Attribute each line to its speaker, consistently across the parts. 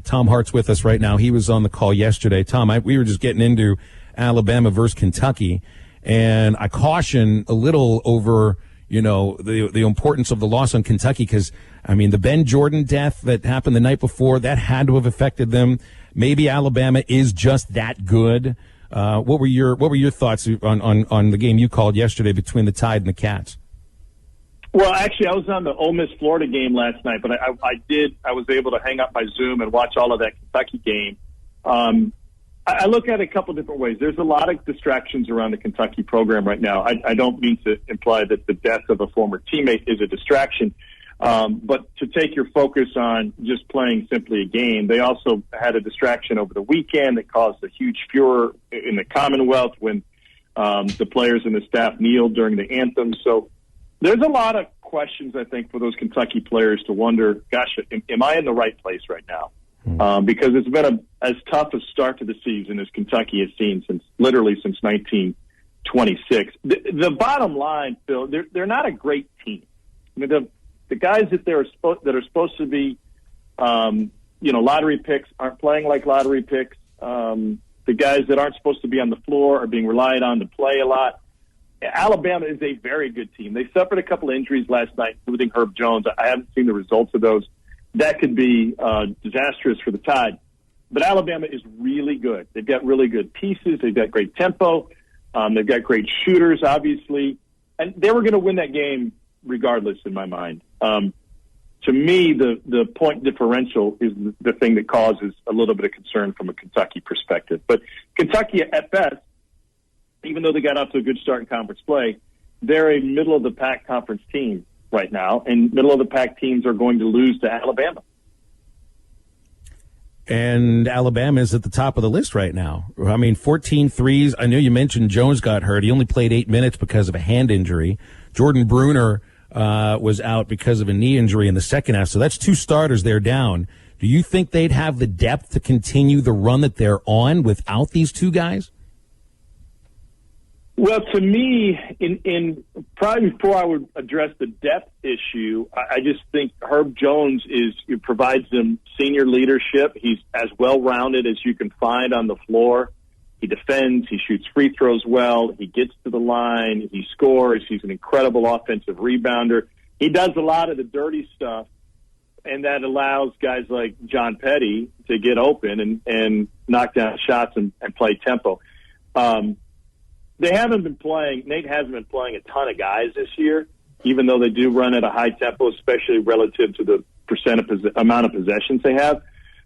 Speaker 1: Tom Hart's with us right now. He was on the call yesterday. Tom, we were just getting into Alabama versus Kentucky, and I caution a little over, the importance of the loss on Kentucky because, the Ben Jordan death that happened the night before, that had to have affected them. Maybe Alabama is just that good. What were your thoughts on the game you called yesterday between the Tide and the Cats?
Speaker 2: Well, actually, I was on the Ole Miss Florida game last night, but I was able to hang up my Zoom and watch all of that Kentucky game. I look at it a couple different ways. There's a lot of distractions around the Kentucky program right now. I don't mean to imply that the death of a former teammate is a distraction, but to take your focus on just playing simply a game, they also had a distraction over the weekend that caused a huge furor in the Commonwealth when the players and the staff kneeled during the anthem. So there's a lot of questions, I think, for those Kentucky players to wonder, gosh, am I in the right place right now? Because it's been as tough a start to the season as Kentucky has seen since 1926. The bottom line, Phil, they're not a great team. The guys that are supposed to be, lottery picks aren't playing like lottery picks. The guys that aren't supposed to be on the floor are being relied on to play a lot. Alabama is a very good team. They suffered a couple injuries last night, including Herb Jones. I haven't seen the results of those. That could be disastrous for the Tide. But Alabama is really good. They've got really good pieces. They've got great tempo. They've got great shooters, obviously. And they were going to win that game regardless, in my mind. To me, the point differential is the thing that causes a little bit of concern from a Kentucky perspective. But Kentucky, at best, even though they got off to a good start in conference play, they're a middle-of-the-pack conference team right now, and middle-of-the-pack teams are going to lose to Alabama.
Speaker 1: And Alabama is at the top of the list right now. 14 threes. I know you mentioned Jones got hurt. He only played 8 minutes because of a hand injury. Jordan Bruner was out because of a knee injury in the second half, so that's 2 starters they're down. Do you think they'd have the depth to continue the run that they're on without these 2 guys?
Speaker 2: Well, to me, in probably before I would address the depth issue, I just think Herb Jones provides them senior leadership. He's as well-rounded as you can find on the floor. He defends. He shoots free throws well. He gets to the line. He scores. He's an incredible offensive rebounder. He does a lot of the dirty stuff, and that allows guys like John Petty to get open and knock down shots and play tempo. They haven't been playing. Nate hasn't been playing a ton of guys this year, even though they do run at a high tempo, especially relative to the amount of possessions they have.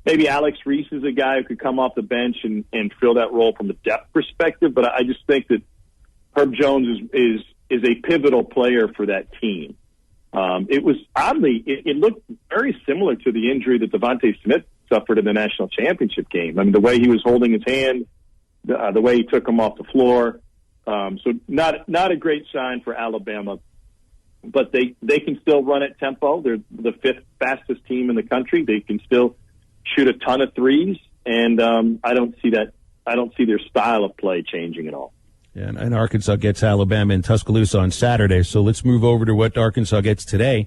Speaker 2: Maybe Alex Reese is a guy who could come off the bench and fill that role from a depth perspective. But I just think that Herb Jones is a pivotal player for that team. It was oddly, it looked very similar to the injury that Devontae Smith suffered in the national championship game. The way he was holding his hand, the way he took him off the floor. So not a great sign for Alabama, but they can still run at tempo. They're the 5th fastest team in the country. They can still shoot a ton of threes, and I don't see their style of play changing at all.
Speaker 1: Yeah, and Arkansas gets Alabama in Tuscaloosa on Saturday. So let's move over to what Arkansas gets today.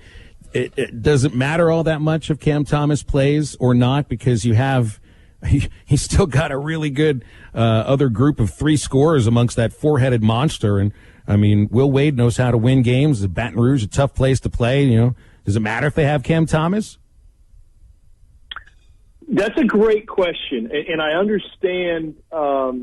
Speaker 1: It doesn't matter all that much if Cam Thomas plays or not, because you have. He's still got a really good other group of 3 scorers amongst that 4-headed monster. And, Will Wade knows how to win games. Baton Rouge, a tough place to play. Does it matter if they have Cam Thomas?
Speaker 2: That's a great question. And I understand where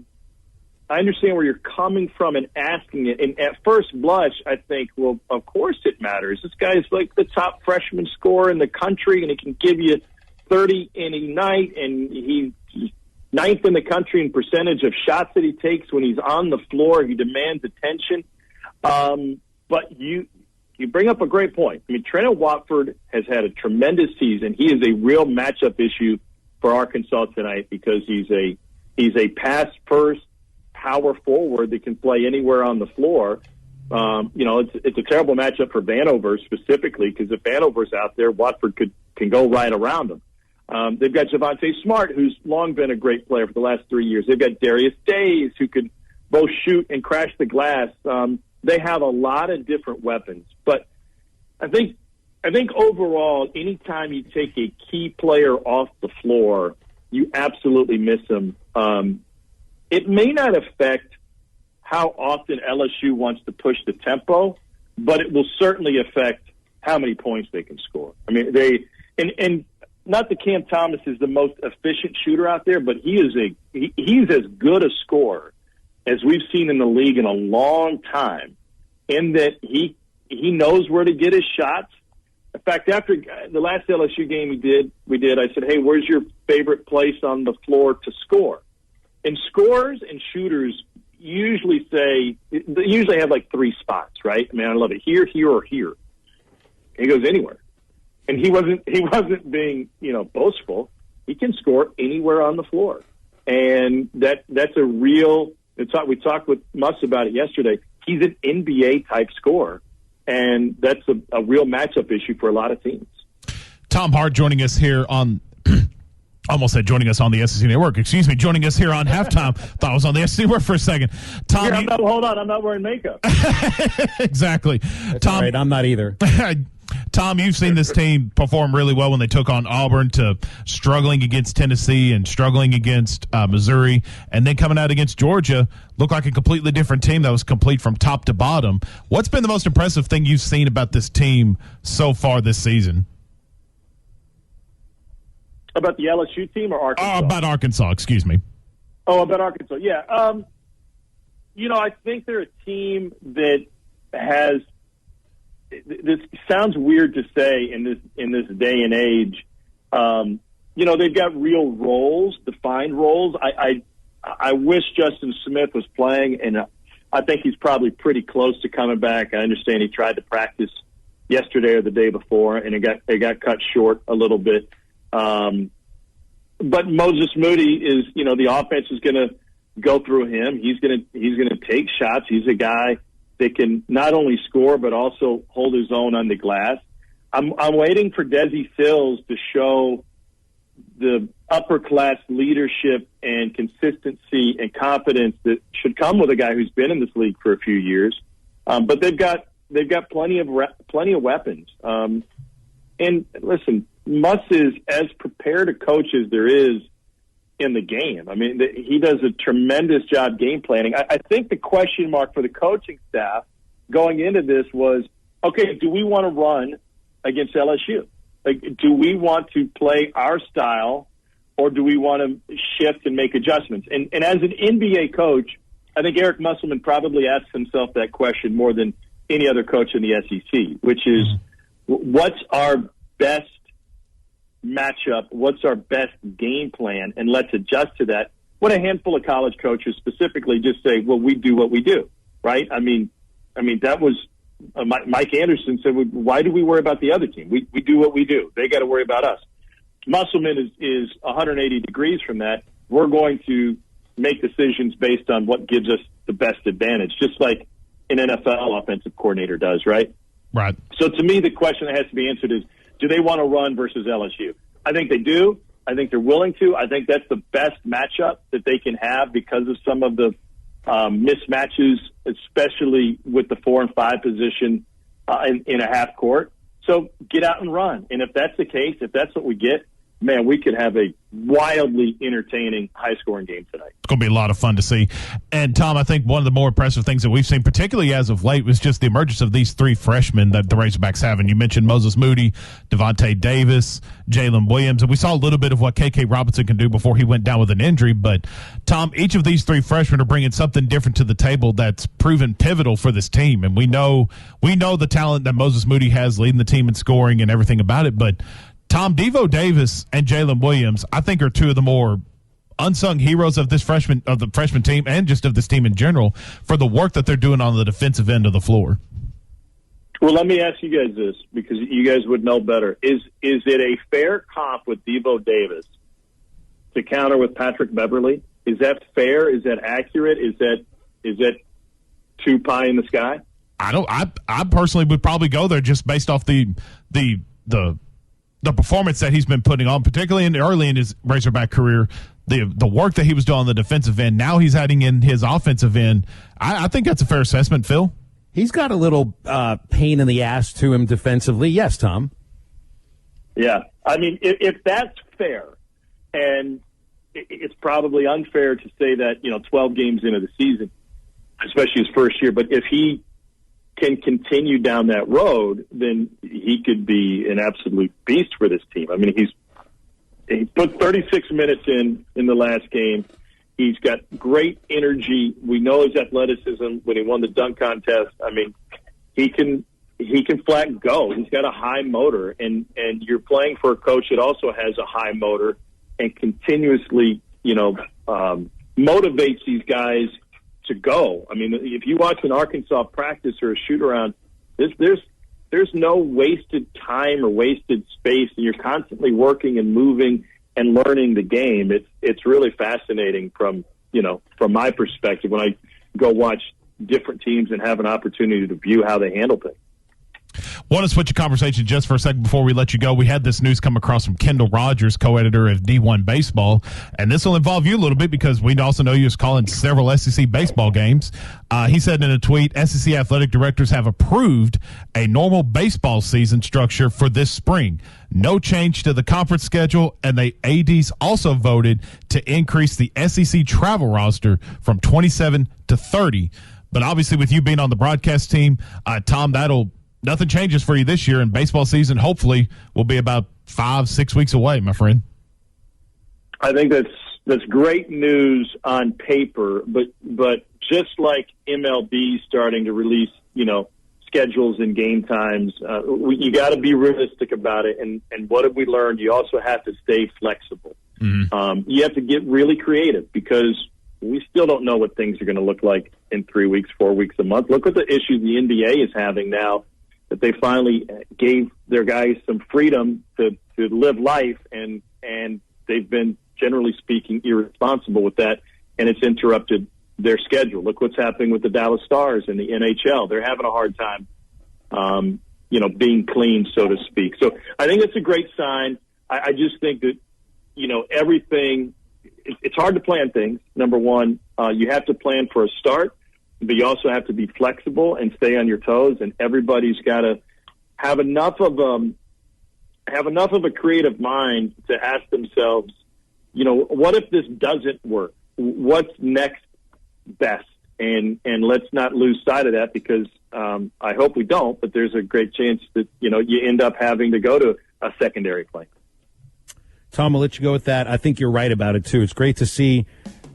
Speaker 2: you're coming from and asking it. And at first blush, I think, well, of course it matters. This guy is like the top freshman scorer in the country, and he can give you 30 any night, and he's 9th in the country in percentage of shots that he takes when he's on the floor. He demands attention. But you bring up a great point. Trent Watford has had a tremendous season. He is a real matchup issue for Arkansas tonight because he's a pass-first power forward that can play anywhere on the floor. It's a terrible matchup for Vanover specifically because if Vanover's out there, Watford can go right around him. They've got Javonte Smart, who's long been a great player for the last 3 years. They've got Darius Days, who can both shoot and crash the glass. They have a lot of different weapons. But I think overall, anytime you take a key player off the floor, you absolutely miss him. It may not affect how often LSU wants to push the tempo, but it will certainly affect how many points they can score. I mean, and not that Cam Thomas is the most efficient shooter out there, but he's as good a scorer as we've seen in the league in a long time, in that he knows where to get his shots. In fact, after the last LSU game we did, I said, hey, where's your favorite place on the floor to score? And scorers and shooters usually have like three spots, right? I mean, I love it. Here, or here. He goes anywhere. And he wasn't being, boastful. He can score anywhere on the floor. And that's a real, we talked with Muss about it yesterday. He's an NBA type scorer. And that's a real matchup issue for a lot of teams.
Speaker 3: Tom Hart joining us here on almost said joining us on the SEC Network. Excuse me, joining us here on Halftime. Thought I was on the SEC Network for a second. Tom,
Speaker 2: hold on. I'm not wearing makeup.
Speaker 3: Exactly.
Speaker 1: That's
Speaker 3: Tom,
Speaker 1: all right, I'm not either.
Speaker 3: Tom, you've seen this team perform really well when they took on Auburn, to struggling against Tennessee and struggling against Missouri, and then coming out against Georgia, looked like a completely different team that was complete from top to bottom. What's been the most impressive thing you've seen about this team so far this season?
Speaker 2: About the LSU team or Arkansas?
Speaker 3: About Arkansas, excuse me.
Speaker 2: Oh, about Arkansas, yeah. I think they're a team that has – this sounds weird to say in this day and age. They've got real roles, defined roles. I wish Justin Smith was playing, and I think he's probably pretty close to coming back. I understand he tried to practice yesterday or the day before, and it got cut short a little bit. But Moses Moody is, the offense is going to go through him. He's going to take shots. He's a guy that can not only score but also hold his own on the glass. I'm waiting for Desi Sills to show the upper class leadership and consistency and confidence that should come with a guy who's been in this league for a few years. But they've got plenty of weapons. And listen, Muss is as prepared a coach as there is in the game. I mean, he does a tremendous job game planning. I think the question mark for the coaching staff going into this was, okay, do we want to run against LSU? Like, do we want to play our style, or do we want to shift and make adjustments? And as an NBA coach, I think Eric Musselman probably asks himself that question more than any other coach in the SEC, which is, what's our best matchup, what's our best game plan, and let's adjust to that. What a handful of college coaches specifically just say, well, we do what we do, right? I mean that was Mike Anderson said, why do we worry about the other team? We do what we do. They got to worry about us. Musselman is 180 degrees from that. We're going to make decisions based on what gives us the best advantage, just like an NFL offensive coordinator does, right?
Speaker 3: Right.
Speaker 2: So to me, the question that has to be answered is, do they want to run versus LSU? I think they do. I think they're willing to. I think that's the best matchup that they can have because of some of the mismatches, especially with the 4 and 5 position in a half court. So get out and run. And if that's the case, if that's what we get, man, we could have a wildly entertaining, high-scoring game tonight.
Speaker 3: It's going to be a lot of fun to see. And, Tom, I think one of the more impressive things that we've seen, particularly as of late, was just the emergence of these three freshmen that the Razorbacks have. And you mentioned Moses Moody, Devontae Davis, Jalen Williams. And we saw a little bit of what K.K. Robinson can do before he went down with an injury. But, Tom, each of these three freshmen are bringing something different to the table that's proven pivotal for this team. And we know the talent that Moses Moody has leading the team in scoring and everything about it. But Tom, Devo Davis and Jalen Williams, I think, are two of the more unsung heroes of the freshman team and just of this team in general for the work that they're doing on the defensive end of the floor.
Speaker 2: Well, let me ask you guys this, because you guys would know better. Is it a fair comp with Devo Davis to counter with Patrick Beverly? Is that fair? Is that accurate? Is that too pie in the sky?
Speaker 3: I personally would probably go there just based off the performance that he's been putting on, particularly early in his Razorback career, the work that he was doing on the defensive end. Now he's adding in his offensive end. I think that's a fair assessment, Phil.
Speaker 1: He's got a little pain in the ass to him defensively. Yes, Tom.
Speaker 2: Yeah. I mean, if that's fair, and it's probably unfair to say that, 12 games into the season, especially his first year. But if he can continue down that road, then he could be an absolute beast for this team. I mean, he put 36 minutes in the last game. He's got great energy. We know his athleticism when he won the dunk contest. I mean, he can flat go. He's got a high motor, and you're playing for a coach that also has a high motor and continuously, motivates these guys to go. I mean, if you watch an Arkansas practice or a shoot around, there's no wasted time or wasted space, and you're constantly working and moving and learning the game. It's really fascinating from my perspective when I go watch different teams and have an opportunity to view how they handle things.
Speaker 3: Want to switch a conversation just for a second before we let you go. We had this news come across from Kendall Rogers, co-editor of D1 Baseball, and this will involve you a little bit because we also know you was calling several SEC baseball games. He said in a tweet, SEC athletic directors have approved a normal baseball season structure for this spring. No change to the conference schedule, and the ADs also voted to increase the SEC travel roster from 27 to 30. But obviously with you being on the broadcast team, Tom, nothing changes for you this year, and baseball season hopefully will be about 5-6 weeks away, my friend.
Speaker 2: I think that's great news on paper, but just like MLB starting to release, schedules and game times, you got to be realistic about it. And what have we learned? You also have to stay flexible. Mm-hmm. You have to get really creative because we still don't know what things are going to look like in 3 weeks, 4 weeks, a month. Look at the issue the NBA is having now, that they finally gave their guys some freedom to live life, and they've been, generally speaking, irresponsible with that, and it's interrupted their schedule. Look what's happening with the Dallas Stars in the NHL. They're having a hard time, being clean, so to speak. So I think it's a great sign. I just think that, everything, it's hard to plan things. Number one, you have to plan for a start, but you also have to be flexible and stay on your toes, and everybody's got to have enough of a creative mind to ask themselves, what if this doesn't work? What's next best? And let's not lose sight of that, because I hope we don't, but there's a great chance that, you end up having to go to a secondary play.
Speaker 1: Tom, I'll let you go with that. I think you're right about it, too. It's great to see.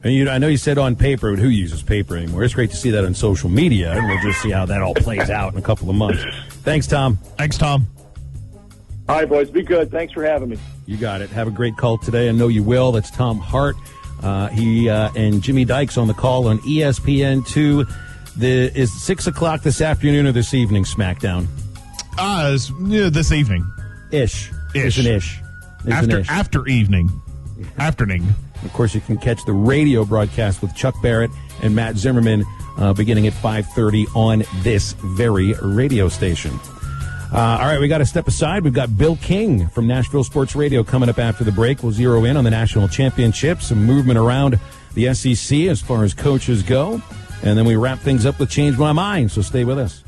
Speaker 1: And I know you said on paper, but who uses paper anymore? It's great to see that on social media, and we'll just see how that all plays out in a couple of months. Thanks, Tom.
Speaker 3: Thanks, Tom.
Speaker 2: All right, boys. Be good. Thanks for having me.
Speaker 1: You got it. Have a great call today. I know you will. That's Tom Hart. He and Jimmy Dykes on the call on ESPN2. Is 6 o'clock this afternoon or this evening, SmackDown?
Speaker 3: This evening.
Speaker 1: Ish. It's an ish.
Speaker 3: After evening. Afternoon.
Speaker 1: Of course, you can catch the radio broadcast with Chuck Barrett and Matt Zimmerman beginning at 5:30 on this very radio station. All right, we got to step aside. We've got Bill King from Nashville Sports Radio coming up after the break. We'll zero in on the national championship, some movement around the SEC as far as coaches go, and then we wrap things up with Change My Mind, so stay with us.